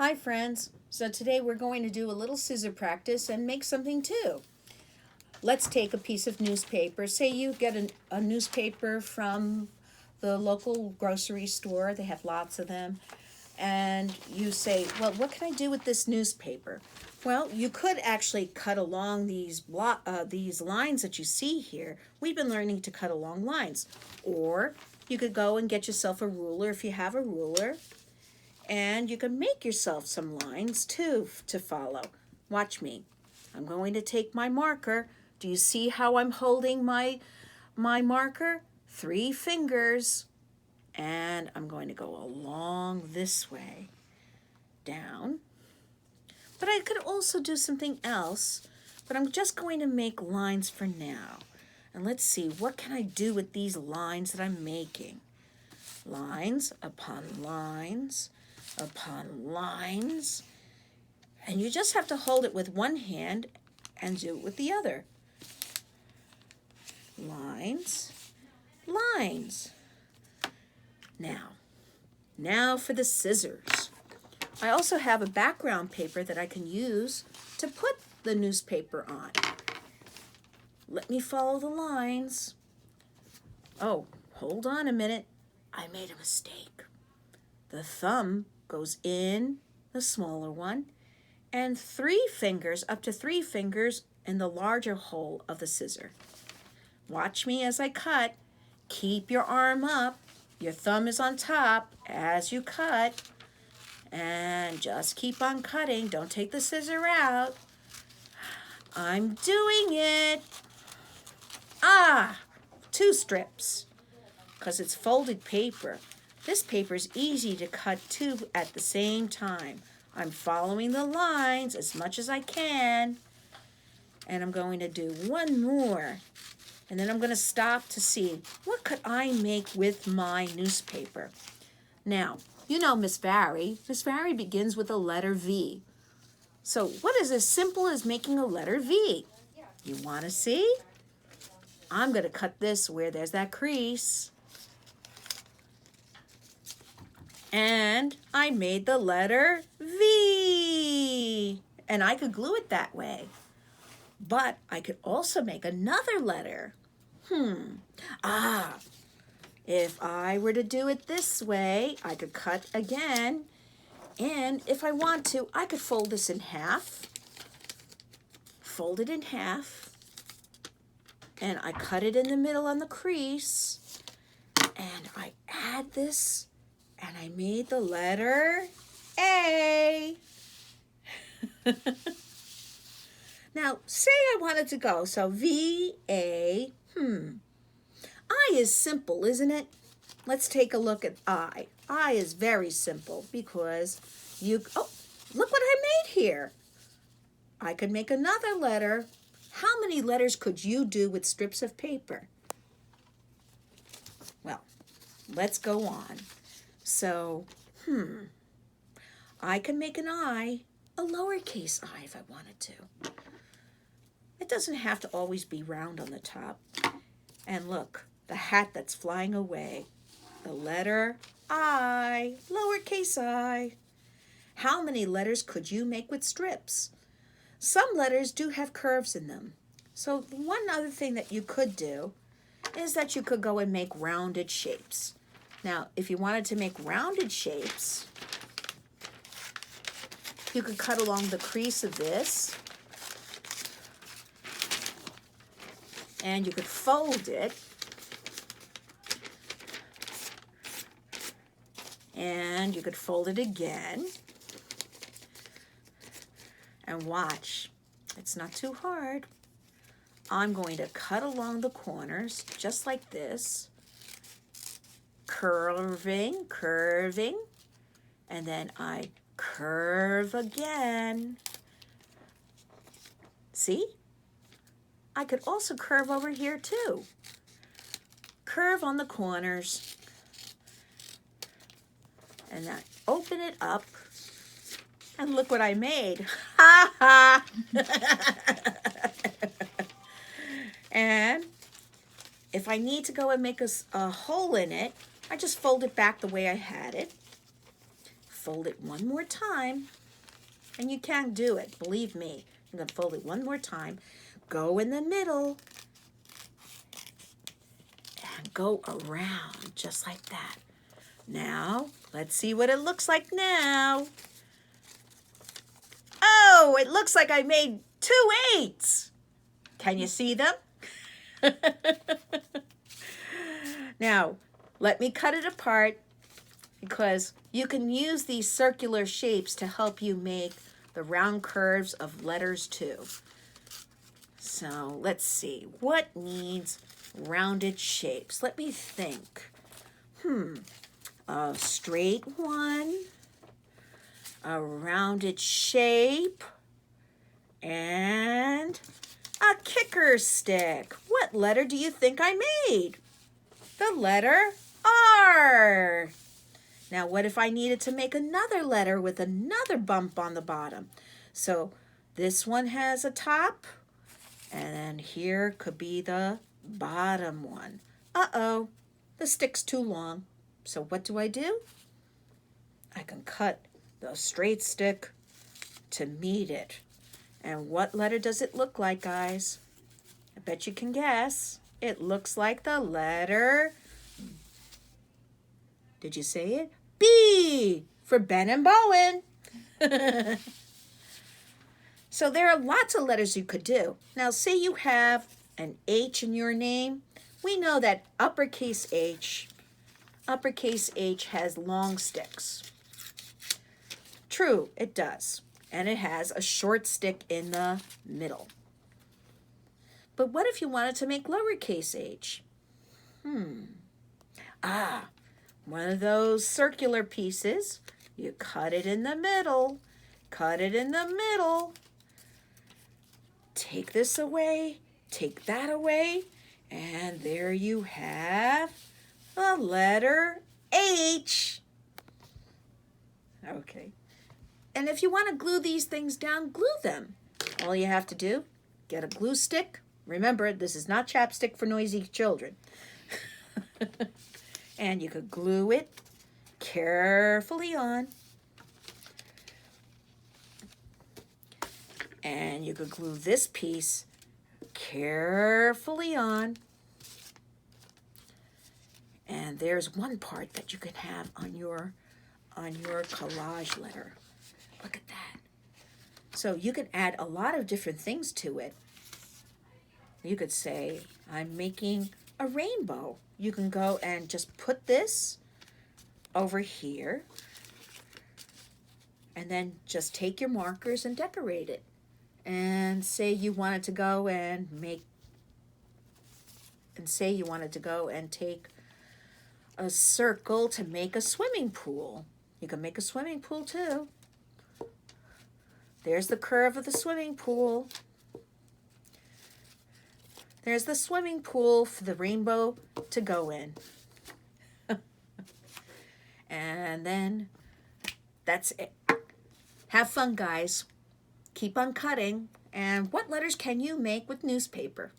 Hi friends, so today we're going to do a little scissor practice and make something too. Let's take a piece of newspaper. Say you get a newspaper from the local grocery store, they have lots of them, and you say, well, what can I do with this newspaper? Well, you could actually cut along these lines that you see here. We've been learning to cut along lines. Or you could go and get yourself a ruler if you have a ruler, and you can make yourself some lines too to follow. Watch me. I'm going to take my marker. Do you see how I'm holding my marker? 3 fingers. And I'm going to go along this way, down. But I could also do something else, but I'm just going to make lines for now. And let's see, what can I do with these lines that I'm making? Lines upon lines upon lines, and you just have to hold it with one hand and do it with the other. Lines, lines. Now for the scissors. I also have a background paper that I can use to put the newspaper on. Let me follow the lines. Oh, hold on a minute. I made a mistake. The thumb goes in the smaller one, and 3 fingers, up to 3 fingers, in the larger hole of the scissor. Watch me as I cut. Keep your arm up. Your thumb is on top as you cut. And just keep on cutting. Don't take the scissor out. I'm doing it. 2 strips, because it's folded paper. This paper is easy to cut 2 at the same time. I'm following the lines as much as I can. And I'm going to do 1 more. And then I'm going to stop to see, what could I make with my newspaper? Now, you know Miss Vary. Miss Vary begins with the letter V. So what is as simple as making a letter V? You want to see? I'm going to cut this where there's that crease. And I made the letter V. And I could glue it that way. But I could also make another letter. If I were to do it this way, I could cut again. And if I want to, I could fold this in half. Fold it in half. And I cut it in the middle on the crease. And I add this. And I made the letter A. Now, say I wanted to go. So V-A. I is simple, isn't it? Let's take a look at I. I is very simple because look what I made here. I could make another letter. How many letters could you do with strips of paper? Well, let's go on. So, I can make an I, a lowercase I if I wanted to. It doesn't have to always be round on the top. And look, the hat that's flying away. The letter I, lowercase I. How many letters could you make with strips? Some letters do have curves in them. So one other thing that you could do is that you could go and make rounded shapes. Now, if you wanted to make rounded shapes, you could cut along the crease of this, and you could fold it, and you could fold it again, and watch. It's not too hard. I'm going to cut along the corners just like this, curving, curving, and then I curve again. See? I could also curve over here too. Curve on the corners, and then open it up, and look what I made. Ha ha! And if I need to go and make a hole in it, I just fold it back the way I had it. fold it one more time. And you can do it, believe me. I'm going to fold it one more time. Go in the middle. And go around just like that. Now, let's see what it looks like now. Oh, it looks like I made 2 8s. Can you see them? Now, let me cut it apart because you can use these circular shapes to help you make the round curves of letters too. So let's see, what needs rounded shapes? Let me think. A straight one, a rounded shape, and a kicker stick. What letter do you think I made? The letter R. Now, what if I needed to make another letter with another bump on the bottom? So this one has a top, and then here could be the bottom one. Uh-oh, the stick's too long. So what do? I can cut the straight stick to meet it. And what letter does it look like, guys? I bet you can guess. It looks like the letter, did you say it? B, for Ben and Bowen. So there are lots of letters you could do. Now, say you have an H in your name. We know that uppercase H has long sticks. True, it does. And it has a short stick in the middle. But what if you wanted to make lowercase h? One of those circular pieces. You cut it in the middle. Cut it in the middle. Take this away. Take that away. And there you have the letter H. Okay. And if you want to glue these things down, glue them. All you have to do, get a glue stick. Remember, this is not chapstick for noisy children. And you could glue it carefully on. And you could glue this piece carefully on. And there's one part that you can have on your collage letter. Look at that. So you can add a lot of different things to it. You could say, I'm making a rainbow. You can go and just put this over here and then just take your markers and decorate it. And say you wanted to go and take a circle to make a swimming pool. You can make a swimming pool too. There's the curve of the swimming pool. There's the swimming pool for the rainbow to go in. And then that's it. Have fun, guys. Keep on cutting. And what letters can you make with newspaper?